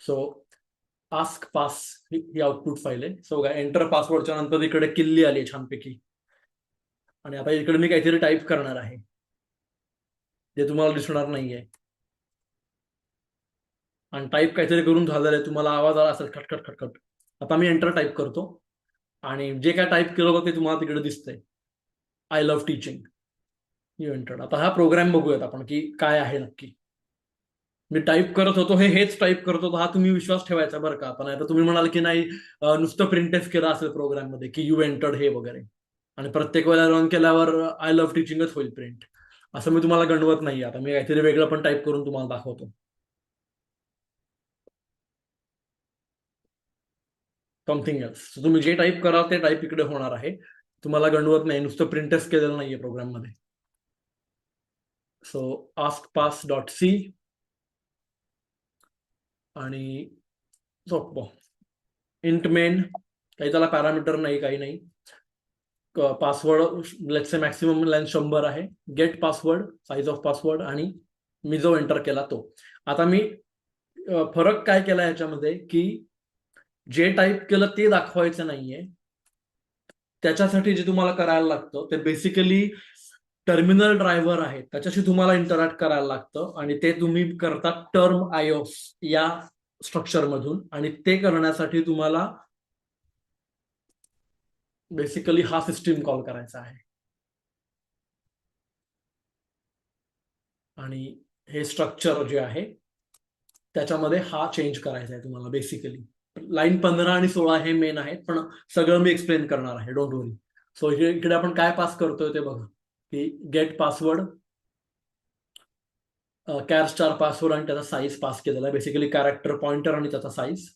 So ask pass ही output file आहे. So enter पासवर्डच्या नंतर इकडे किल्ली आली छानपैकी, आणि आता इकडे मी काहीतरी टाईप करणार आहे जे तुम्हाला दिसणार नाहीये. आणि टाईप काहीतरी करून झालेलं आहे, तुम्हाला आवाज आला असेल खटखट खटखट. आता मी एंटर टाईप करतो आणि जे काय टाईप केलं होतं ते तुम्हाला तिकडे दिसतंय. I love teaching. You entered. आता हा प्रोग्राम बघूयात आपण की काय आहे नक्की. मी टाईप करत होतो हेच टाईप करत होतो, हा तुम्ही विश्वास ठेवायचा बरं का. पण आता तुम्ही म्हणाल की नाही नुसतं प्रिंट एफ केलं असेल प्रोग्राम मध्ये की यू एंटर्ड हे वगैरे, आणि प्रत्येक वेळेला रन केल्यावर आय लव्ह टीचिंगच होईल प्रिंट, असं मी तुम्हाला गणवत नाही. आता मी काहीतरी वेगळं पण टाईप करून तुम्हाला दाखवतो. Something else. तुम्ही जे टाईप कराल ते टाईप इकडे होणार आहे. तुम्हाला गणवत नाही, नुसतं प्रिंटच केलेलं नाहीये प्रोग्राम मध्ये. So ask pass dot C आणि इंट मेन, काही त्याला पॅरामीटर नाही, काही नाही. Password let's say maximum length 100 आहे. Get password, size of password, आणि मी जो एंटर केला तो. आता मी फरक काय केला याच्यामध्ये की जे टाईप केलं ते दाखवायचं नाहीये. त्याच्यासाठी जे तुम्हाला करायला लागतं ते बेसिकली टर्मिनल ड्रायव्हर आहे त्याच्याशी तुम्हाला इंटरॅक्ट करायला लागतं, आणि ते तुम्ही करता टर्म आयोस या स्ट्रक्चर मधून. आणि ते करण्यासाठी तुम्हाला बेसिकली हा सिस्टीम कॉल करायचा आहे. आणि हे स्ट्रक्चर जे आहे त्याच्यामध्ये हा चेंज करायचा आहे तुम्हाला बेसिकली. लाईन 15 आणि 16 हे मेन आहेत, पण सगळं मी एक्सप्लेन करणार आहे, डोंट वरी. सो इकडे आपण काय पास करतोय ते बघा की gate password, care star password आणि त्याचा साईज पास केलेला आहे, बेसिकली कॅरेक्टर पॉइंटर आणि त्याचा साईज.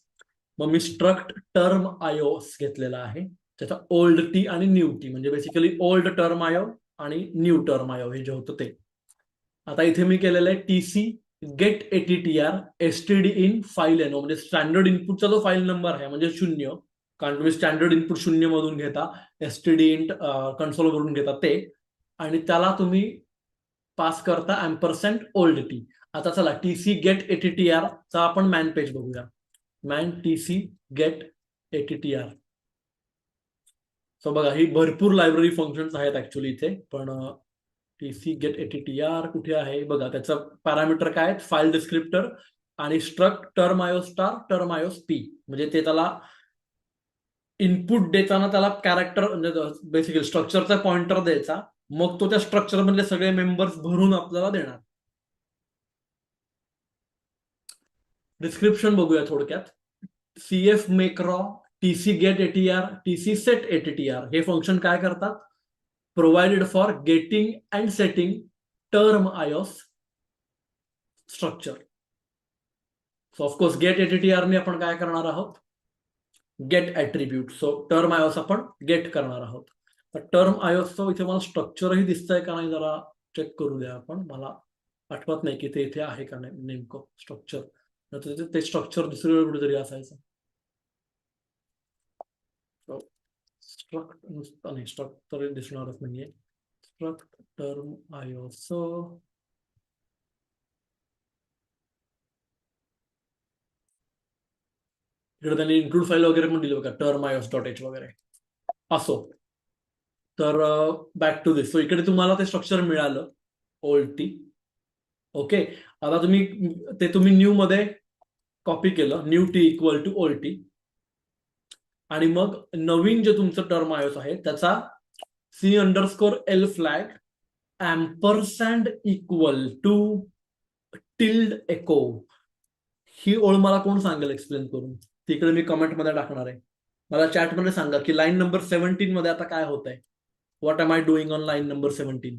मग मी स्ट्रक्ट टर्म आयोस घेतलेला आहे, त्याचा ओल्ड टी आणि न्यू टी, म्हणजे बेसिकली ओल्ड टर्म आयो आणि न्यू टर्म आयो हे जे होतं ते. आता इथे मी केलेलं आहे TC get ATTR STD in file no, म्हणजे स्टँडर्ड इनपुटचा जो फाईल नंबर आहे म्हणजे 0, कारण तुम्ही स्टँडर्ड इनपुट 0 मधून घेता, एसटीडी इन कन्सोल वरून घेता ते, आणि त्याला तुम्ही पास करता अँपरसेंट ओल्ड टी. आता चला टीसी गेट एटीटीआर चा आपण मॅन पेज बघूया. Man TC get ATTR. So बघा ही भरपूर लायब्ररी फंक्शन्स आहेत ऍक्च्युली इथे, पण टीसी गेट एटीटीआर कुठे आहे बघा. त्याचं पॅरामीटर काय आहेत, फाईल डिस्क्रिप्टर आणि स्ट्रक्ट टर्म आयो स्टार टर्म आयोस पी, म्हणजे ते त्याला इनपुट देताना त्याला कॅरेक्टर म्हणजे बेसिकली स्ट्रक्चरचा पॉइंटर द्यायचा, मग तो त्या स्ट्रक्चर मधले सगळे मेंबर्स भरून आपल्याला देणार. डिस्क्रिप्शन बघूया थोडक्यात. CF make raw, TC get ATR, TC set ATTR हे फंक्शन काय करतात, provided for getting and setting term ios structure. So of course get ATTR ने आपण काय करणार आहोत, get attribute. So term ios आपण गेट करणार आहोत. तर टर्म आयोसचं इथे मला स्ट्रक्चरही दिसतंय का नाही जरा चेक करू द्या आपण. मला आठवत नाही की ते इथे आहे का नाही नेमकं स्ट्रक्चर, ते स्ट्रक्चर दुसरीकडे कुठेतरी असायचं. स्ट्रक्ट नुसतं नाही, स्ट्रक्चर दिसणारच नाहीये. स्ट्रक्ट टर्म आयोस, इकडे त्यांनी इन्क्लूड फाईल वगैरे पण दिली बघा, टर्म आयोस डॉट एच वगैरे. असो, तर बॅक टू दिस. सो इकडे तुम्हाला ते स्ट्रक्चर मिळालं ओल्ड टी. ओके. आता तुम्ही न्यू मध्ये कॉपी केलं, new T equal to old T, आणि मग नवीन जे तुमचं टर्म आयोस आहे त्याचा C underscore L flag ampersand equal to tilde echo. ही ओळ मला कोण सांगेल एक्सप्लेन करून, तिकडे मी कमेंटमध्ये टाकणार आहे. मला चॅटमध्ये सांगा की लाईन नंबर 17 मध्ये आता काय होत आहे. What am I doing on line number 17.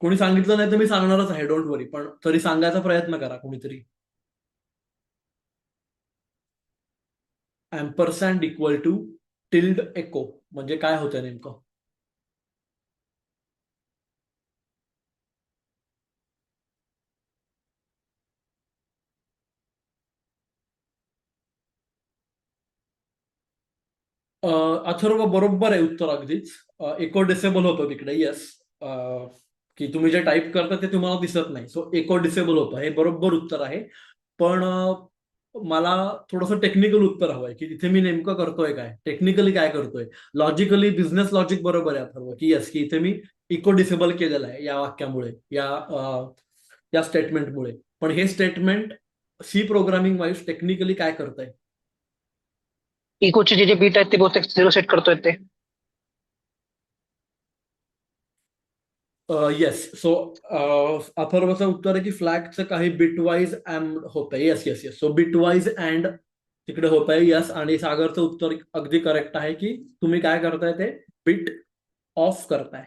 कोणी सांगितलं नाही तर मी सांगणारच आहे, डोंट वरी, पण तरी सांगायचा प्रयत्न करा कोणीतरी. अँपरसँड इक्वल टू टिल्ड एको म्हणजे काय होतं नेमकं. अथर्व बरोबर आहे उत्तर अगदीच. इको डिसेबल होतं तिकडे, येस. की तुम्ही जे टाईप करता ते तुम्हाला दिसत नाही, सो इको डिसेबल होतं, हे बरोबर उत्तर आहे. पण मला थोडंसं टेक्निकल उत्तर हवंय की तिथे मी नेमकं करतोय काय, टेक्निकली काय करतोय. लॉजिकली बिझनेस लॉजिक बरोबर आहे अथर्व, की येस, की इथे मी इको डिसेबल केलेलं आहे या वाक्यामुळे, या स्टेटमेंटमुळे. पण हे statement C programming wise technically काय करतंय. इकोचे जे बीट आहेत ते बहुतेक झिरो सेट करतोय ते. येस, सो अथर्वचं उत्तर आहे की फ्लॅगचं काही बिटवाईज अँड होतंय. Yes yes yes, so bitwise and तिकडे होत आहे. यस. आणि सागरचं उत्तर अगदी करेक्ट आहे की तुम्ही काय करताय ते बिट ऑफ करताय.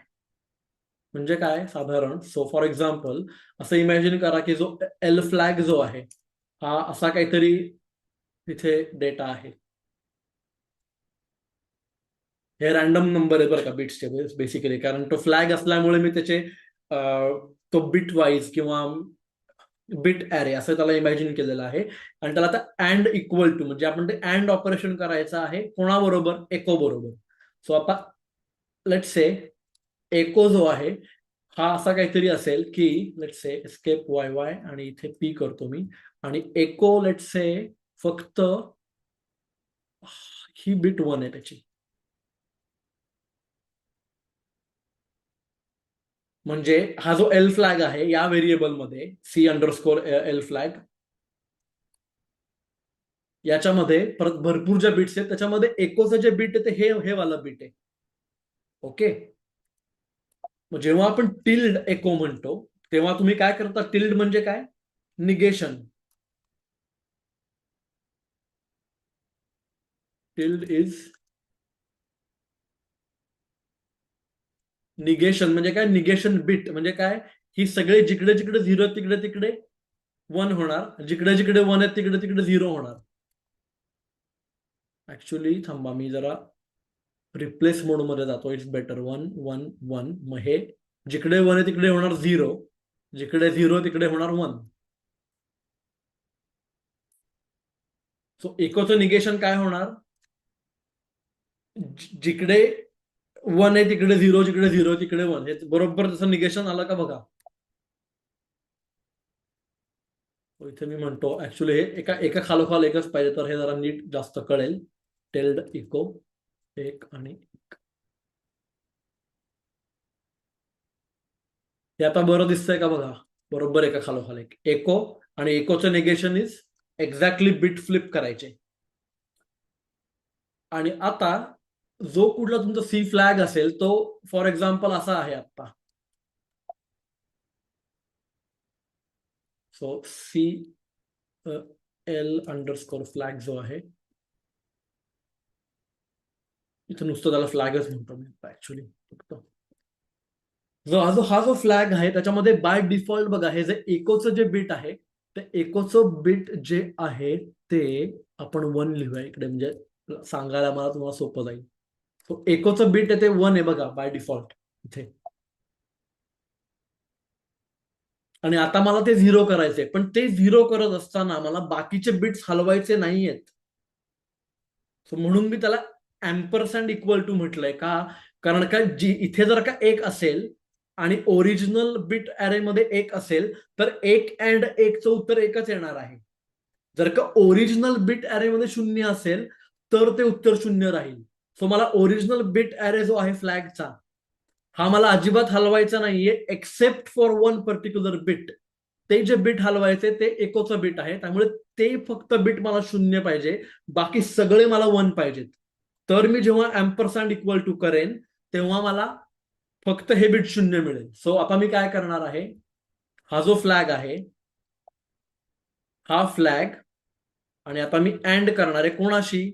म्हणजे काय साधारण, सो फॉर एक्झाम्पल असं इमॅजिन करा की जो एल फ्लॅग जो आहे, हा असा काहीतरी तिथे डेटा आहे. हे रॅन्डम नंबर आहे बरं का, बिट्सचे बेसिकली, कारण तो फ्लॅग असल्यामुळे मी त्याचे तो बिट वाईज किंवा बिट ॲरे असं त्याला इमॅजिन केलेलं आहे. आणि त्याला आता अँड इक्वल टू, म्हणजे आपण ते अँड ऑपरेशन करायचं आहे कोणाबरोबर, एको बरोबर. सो आता लेट से एको जो आहे हा असा काहीतरी असेल की लेट से एस्केप वाय वाय आणि इथे पी करतो मी. आणि एको लेट से फक्त ही बिट 1 आहे त्याची. म्हणजे हा जो एल फ्लॅग आहे या व्हेरिएबलमध्ये सी अंडरस्कोर एल फ्लॅग, याच्यामध्ये परत भरपूर ज्या बिट्स आहेत त्याच्यामध्ये एकोचं जे बिट आहे ते हे वाला बिट आहे. ओके. मग जेव्हा आपण टिल्ड एको म्हणतो तेव्हा तुम्ही काय करता, टिल्ड म्हणजे काय, निगेशन. Tilde is negation. म्हणजे काय, निगेशन बिट म्हणजे काय, ही सगळे जिकडे जिकडे झिरो तिकडे तिकडे 1 होणार, जिकडे जिकडे 1 आहे तिकडे तिकडे 0 होणार. ऍक्च्युली थांबा मी जरा रिप्लेस मोड मध्ये जातो, इट्स बेटर. 1 1 1, मग हे जिकडे 1 आहे तिकडे होणार 0, जिकडे 0 तिकडे होणार 1. सो इकोचं निगेशन काय होणार, जिकडे 1 आहे तिकडे 0, जिकडे 0 तिकडे 1, हे बरोबर तसं निगेशन आलं का बघा. इथे मी म्हणतो ऍक्च्युली हे एका एका खालोखाल एकच पाहिजे, तर हे जरा नीट जास्त कळेल. टेल्ड इको एक आणि हे आता बरं दिसतंय का बघा, बरोबर एका खालोखाल एक एको. आणि एकोचं negation is exactly bit flip करायचे. आणि आता जो कुठला तुमचा सी फ्लॅग असेल तो फॉर एक्झाम्पल असा आहे आता. So C L underscore flag जो आहे, इथं नुसतं त्याला फ्लॅगच म्हणतो मी ऍक्च्युली फक्त. हा जो फ्लॅग आहे त्याच्यामध्ये बाय डिफॉल्ट बघा, हे जे इकोचं जे बिट आहे ते इकोचं बिट जे आहे ते आपण 1 लिहूया इकडे, म्हणजे सांगायला मला तुम्हाला सोपं जाईल. सो इकोचं बिट आहे ते 1 आहे बघा बाय डिफॉल्ट इथे. आणि आता मला ते 0 करायचंय, पण ते 0 करत असताना मला बाकीचे बिट्स हलवायचे नाहीयेत. सो म्हणून मी त्याला अँपरसँड इक्वल टू म्हटलंय का, कारण का जी इथे जर का 1 असेल आणि ओरिजिनल बिट अॅरे मध्ये 1 असेल तर 1 अँड 1चं उत्तर 1च येणार आहे. जर का ओरिजिनल बिट अॅरे मध्ये 0 असेल तर ते उत्तर 0 राहील. सो मला ओरिजिनल बिट अॅरे जो आहे फ्लॅगचा, हा मला अजिबात हलवायचा नाहीये एक्सेप्ट फॉर 1 पर्टिक्युलर बिट. ते जे बिट हलवायचे ते एकोचं बिट आहे, त्यामुळे ते फक्त बिट मला 0 पाहिजे, बाकी सगळे मला 1 पाहिजेत. तर मी जेव्हा अँपरसँड इक्वल टू करेन तेव्हा मला फक्त हे बिट 0 मिळेल. सो आता मी काय करणार आहे, हा जो फ्लॅग आहे हा फ्लॅग, आणि आता मी अँड करणार आहे कोणाशी,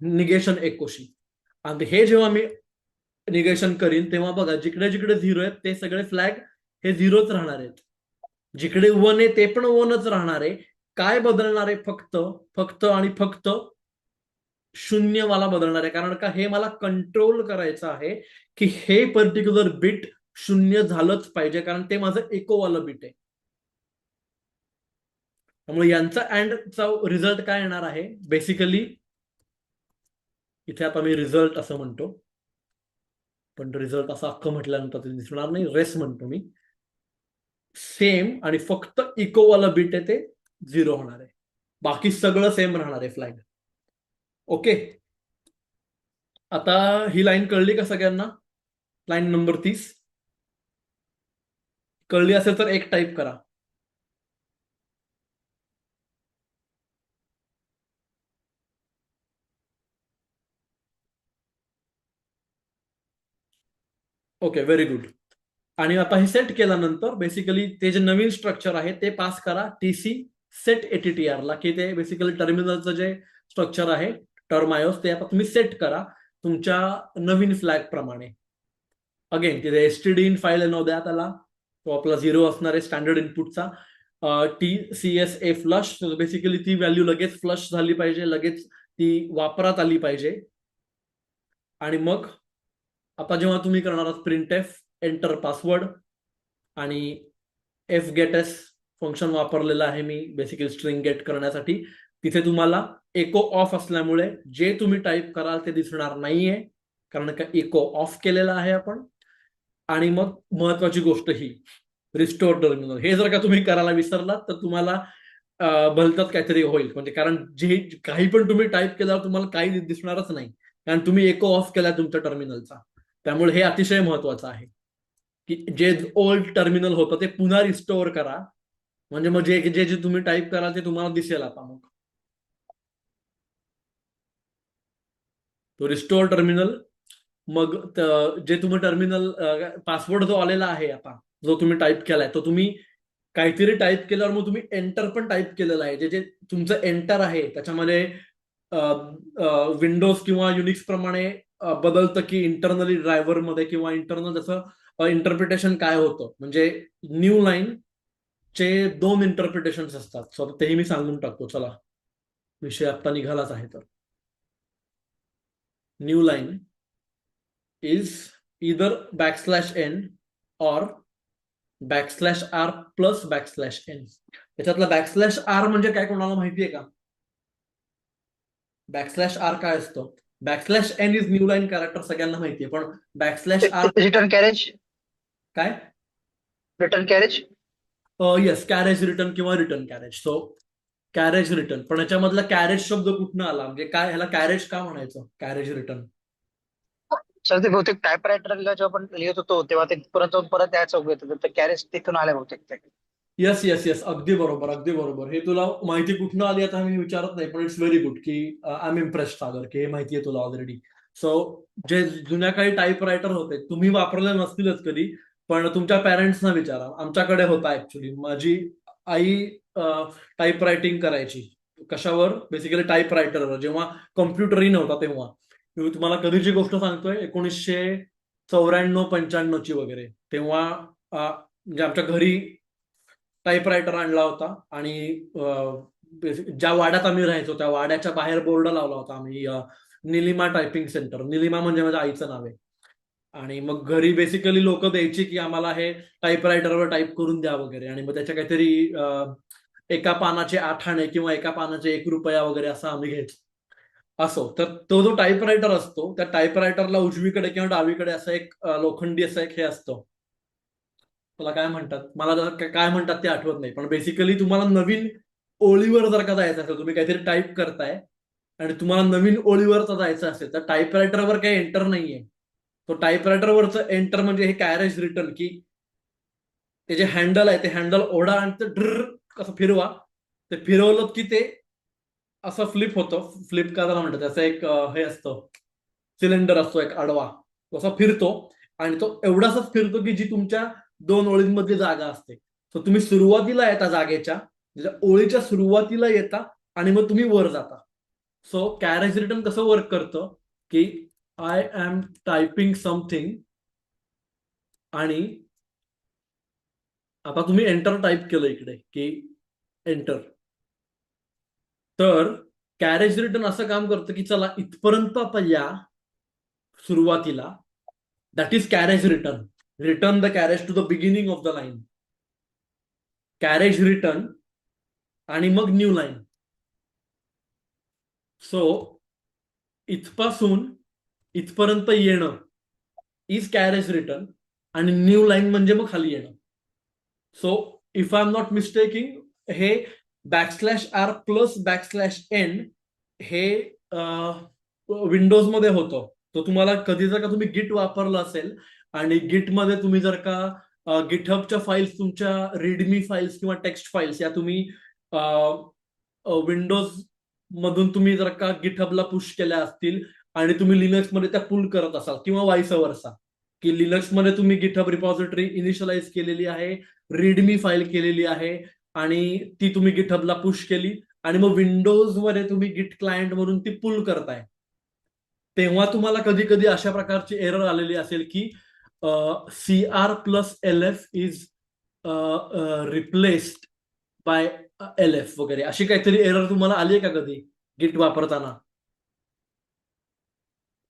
निगेशन एकोशी. आणि हे जेव्हा मी निगेशन करीन तेव्हा बघा जिकडे जिकडे 0 आहेत ते सगळे फ्लॅग हे 0च राहणार आहेत. जिकडे 1 आहे ते पण 1च राहणार आहे. काय बदलणार आहे, फक्त फक्त आणि फक्त 0 मला बदलणार आहे, कारण का हे मला कंट्रोल करायचं आहे की हे पर्टिक्युलर बिट शून्य झालंच पाहिजे, कारण ते माझं एकोवालं बीट आहे. त्यामुळे यांचा अँडचा रिझल्ट काय येणार आहे बेसिकली, इथे आता मी रिझल्ट असं म्हणतो, पण रिझल्ट असं अख्खं म्हटल्यानंतर ते दिसणार नाही, रेस म्हणतो मी. सेम आणि फक्त इकोवाला बीट आहे ते 0 होणार आहे, बाकी सगळं सेम राहणार आहे फ्लॅग. ओके, आता ही लाईन कळली का सगळ्यांना? लाईन नंबर 30 कळली असेल तर एक टाईप करा. Okay, very good. आणि आता हे सेट केल्यानंतर बेसिकली ते जे नवीन स्ट्रक्चर आहे ते पास करा टीसी सेट एटीटीआर ला, की ते बेसिकली टर्मिनलचं जे स्ट्रक्चर आहे टर्म आयोस ते आता तुम्ही सेट करा तुमच्या नवीन फ्लॅग प्रमाणे. अगेन तिथे एसटीडी इन फाईल नाव द्या त्याला, तो आपला 0 असणार आहे स्टँडर्ड इनपुटचा. T C S A flush, basically ती व्हॅल्यू लगेच फ्लश झाली पाहिजे, लगेच ती वापरात आली पाहिजे. आणि मग आता जेव्हा तुम्ही करणार आहात प्रिंट एफ एंटर पासवर्ड, आणि एफ गेट एस फंक्शन वापरलेलं आहे मी बेसिकली स्ट्रिंग गेट करण्यासाठी. तिथे तुम्हाला इको ऑफ असल्यामुळे जे तुम्ही टाईप कराल ते दिसणार नाहीये, कारण का इको ऑफ केलेला आहे आपण. आणि मग महत्वाची गोष्ट ही रिस्टोर टर्मिनल, हे जर का तुम्ही करायला विसरलात तर तुम्हाला भलतंच काहीतरी होईल, म्हणजे कारण जे काही पण तुम्ही टाईप केल्यावर तुम्हाला काही दिसणारच नाही, कारण तुम्ही इको ऑफ केला तुमच्या टर्मिनलचा. त्यामुळे हे अतिशय महत्वाचं आहे की जे ओल्ड टर्मिनल होतं ते पुन्हा रिस्टोअर करा, म्हणजे मग जे जे जे तुम्ही टाईप कराल ते तुम्हाला दिसेल. आता मग तो रिस्टोअर टर्मिनल, मग जे तुम्ही टर्मिनल पासवर्ड जो आलेला आहे आता, जो तुम्ही टाईप केलाय तो तुम्ही काहीतरी टाईप केल्यावर मग तुम्ही एंटर पण टाईप केलेलं आहे, जे जे तुमचं एंटर आहे त्याच्यामध्ये विंडोज किंवा युनिक्स प्रमाणे बदलतं की इंटरनली ड्रायव्हरमध्ये किंवा इंटरनल जसं इंटरप्रिटेशन काय होतं, म्हणजे न्यू लाईन चे 2 इंटरप्रिटेशन असतात. सो तेही मी सांगून टाकतो, चला विषय आता निघालाच आहे तर. New line is either \n और \r प्लस \n. त्याच्यातला \r म्हणजे काय कोणाला माहितीये का? \r काय असतं? \n is new line character सगळ्यांना माहितीये, पण \r रिटर्न कॅरेज. काय? Return carriage. Yes, carriage return किंवा return carriage. So carriage return, पण याच्यामधला कॅरेज शब्द कुठनं आला, म्हणजे काय ह्याला कॅरेज का म्हणायचं, कॅरेज रिटर्न? सर ते बहुतेक टायपरायटरला जेव्हा आपण लिहित होतो तेव्हा ते परत यायचं होतं, तर कॅरेज तिथून आले बहुतेक ते. येस येस येस, अगदी बरोबर अगदी बरोबर. हे तुला माहिती कुठनं आली आता मी विचारत नाही, पण इट्स व्हेरी गुड की आय एम इम्प्रेस्ड सागर की हे माहिती आहे तुला ऑलरेडी. सो जे जुन्या काही टाईप रायटर होते तुम्ही वापरले नसतीलच कधी, पण तुमच्या पॅरेंट्सना विचारा. आमच्याकडे होता ऍक्च्युली, माझी आई टाईप रायटिंग करायची. कशावर? बेसिकली टाईप रायटरवर, जेव्हा कम्प्युटरही नव्हता तेव्हा. मी तुम्हाला कधीची गोष्ट सांगतोय, 1994-95 ची वगैरे. तेव्हा म्हणजे आमच्या घरी टाईपरायटर आणला होता, आणि ज्या वाड्यात आम्ही राहायचो त्या वाड्याच्या बाहेर बोर्ड लावला होता आम्ही, निलिमा टायपिंग सेंटर. निलिमा म्हणजे माझ्या आईचं नाव आहे. आणि मग घरी बेसिकली लोक द्यायची की आम्हाला हे टाईपरायटरवर टाईप करून द्या वगैरे, आणि मग त्याच्या काहीतरी एका पानाचे 8 आणे किंवा एका पानाचे 1 रुपया वगैरे असं आम्ही घ्यायचो. असो, तर तो जो टाईपरायटर असतो त्या टाईपरायटरला उजवीकडे किंवा डावीकडे असं एक लोखंडी असं एक हे असतं, त्याला काय म्हणतात, मला काय म्हणतात ते आठवत नाही, पण बेसिकली तुम्हाला नवीन ओळीवर जर का जायचं असेल, तुम्ही काहीतरी टाईप करताय आणि तुम्हाला नवीन ओळीवर जायचं असेल तर टाईपरायटरवर काही एंटर नाहीये. तो टाईपरायटरवरचं एंटर म्हणजे हे कॅरेज रिटर्न, की ते जे हँडल आहे ते हँडल ओढा आणि ते ड्र कसं फिरवा, ते फिरवलं की ते असं फ्लिप होतं. फ्लिप का त्याला म्हणतात, त्याचं एक हे असतं, सिलेंडर असतो एक आडवा, तो असा फिरतो, आणि तो एवढासाच फिरतो की जी तुमच्या 2 ओळींमधली जागा असते. तर तुम्ही सुरुवातीला येता जागेच्या, ओळीच्या सुरुवातीला येता, आणि मग तुम्ही वर जाता. सो कॅरेज रिटर्न कसं वर्क करतं की आय एम टायपिंग समथिंग, आणि आता तुम्ही एंटर टाईप केलं इकडे की एंटर, तर कॅरेज रिटर्न असं काम करतं की चला इथपर्यंत आता या सुरुवातीला, that is carriage return. Return the carriage to the beginning of the line. Carriage return आणि मग न्यू लाईन. सो इथपासून इथपर्यंत येणं इज कॅरेज रिटर्न आणि न्यू लाईन म्हणजे मग खाली येणं. So if I am not mistaking हे backslash R plus backslash N हे विंडोज मध्ये होतं. तो तुम्हाला कधी जर का तुम्ही गिट वापरलं असेल आणि गिट मध्ये तुम्ही जर का गिटहबच्या फाईल्स तुमच्या रीडमी फाईल्स किंवा टेक्स्ट फाईल्स या तुम्ही विंडोज मधून तुम्ही जर का गिटहबला पुश केल्या असतील आणि तुम्ही लिनक्स मध्ये त्या पुल करत असाल किंवा वाईस वर्सा, की लिनक्स मध्ये तुम्ही गिटहब रिपॉझिटरी इनिशियलाइज केलेली आहे, रीडमी फाईल केलेली आहे आणि ती तुम्ही गिटहबला पुश केली आणि मग विंडोज मध्ये तुम्ही गिट क्लायंट वरून ती पुल करताय, तेव्हा तुम्हाला कधी कधी अशा प्रकारची एरर आलेली असेल की CR+LF is replaced bye LF वगैरे, अशी काहीतरी एरर तुम्हाला आली आहे का कधी गिट वापरताना?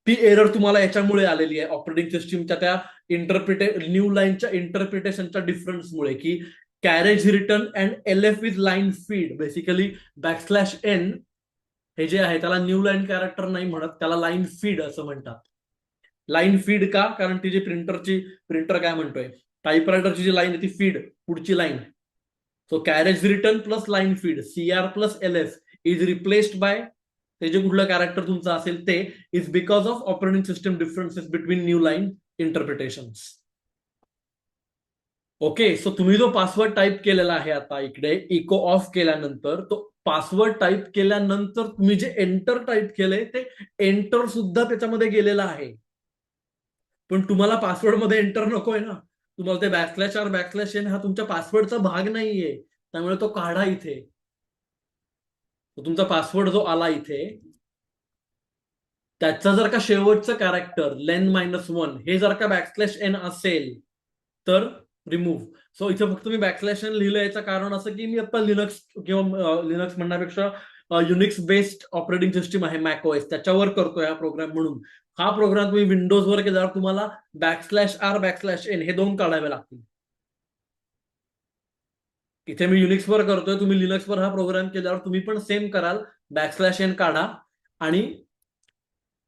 ती एरर तुम्हाला याच्यामुळे आलेली आहे, ऑपरेटिंग सिस्टीमच्या त्या न्यू लाईनच्या इंटरप्रिटेशनच्या डिफरन्समुळे, की carriage return and LF is line feed. Basically backslash N हे जे आहे त्याला न्यू लाईन कॅरेक्टर नाही म्हणत, त्याला लाईन फीड असं म्हणतात. लाईन फीड का? कारण ती जी प्रिंटर काय म्हणतोय, टाईपरायटरची जी लाईन आहे ती फीड, पुढची line. So carriage return plus line feed, CR+LF is replaced by ते जे कुठलं कॅरेक्टर तुमचं असेल ते, is because of operating system differences between new line interpretations. Okay, so तुम्ही जो पासवर्ड टाईप केलेला आहे आता इकडे इको ऑफ केल्यानंतर, तो पासवर्ड टाईप केल्यानंतर तुम्ही जे एंटर टाईप केलंय ते एंटर सुद्धा त्याच्यामध्ये गेलेलं आहे. पण तुम्हाला पासवर्ड मध्ये एंटर नकोय ना, तुम्हाला ते बॅकस्लॅश हा तुमच्या पासवर्डचा भाग नाहीये, त्यामुळे तो काढा इथे. तुमचा पासवर्ड जो आला इथे त्याचा जर का शेवटचं कॅरेक्टर len-1 हे जर का बॅकस्लॅश एन असेल तर रिमूव्ह. सो इथे फक्त मी बॅकस्लॅश एन लिहिलं, याचं कारण असं की मी आता लिनक्स किंवा लिनक्स म्हणण्यापेक्षा युनिक्स बेस्ड ऑपरेटिंग सिस्टीम आहे मॅकओएस, त्याच्यावर करतोय हा प्रोग्राम. म्हणून हा प्रोग्राम तुम्ही विंडोजवर केल्यावर तुम्हाला बॅकस्लॅश हे दोन काढावे लागतील. इथे मी युनिक्सवर करतोय, तुम्ही लिनक्सवर हा प्रोग्राम केल्यावर तुम्ही पण सेम कराल, बॅकस्लॅश एन काढा आणि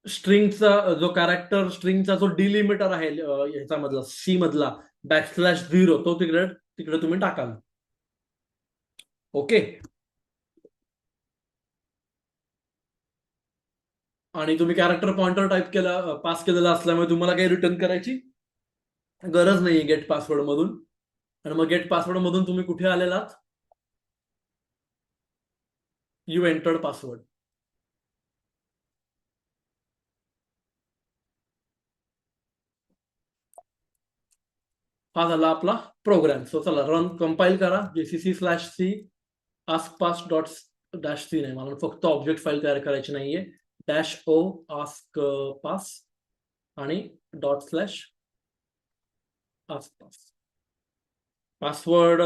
स्ट्रिंगचा जो कॅरेक्टर स्ट्रिंगचा जो डिलिमिटर आहे ह्याचा मधला सी मधला बॅकस्लॅश 0 तो तिकडे तिकडे तुम्ही टाकाल. ओके, आणि तुम्ही कॅरेक्टर पॉइंटर टाईप केला पास केलेला असल्यामुळे तुम्हाला काही रिटर्न करायची गरज नाहीये गेट पासवर्ड मधून. आणि मग गेट पासवर्ड मधून तुम्ही कुठे आलेलात? You entered password. हा झाला आपला प्रोग्राम. सो चला रन कंपाईल करा. gcc/c askpass.c नाही, मला फक्त ऑब्जेक्ट फाईल तयार करायची नाहीये. -o ask pass आणि ./askpass. Password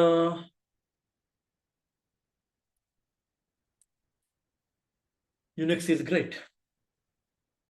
Unix is great.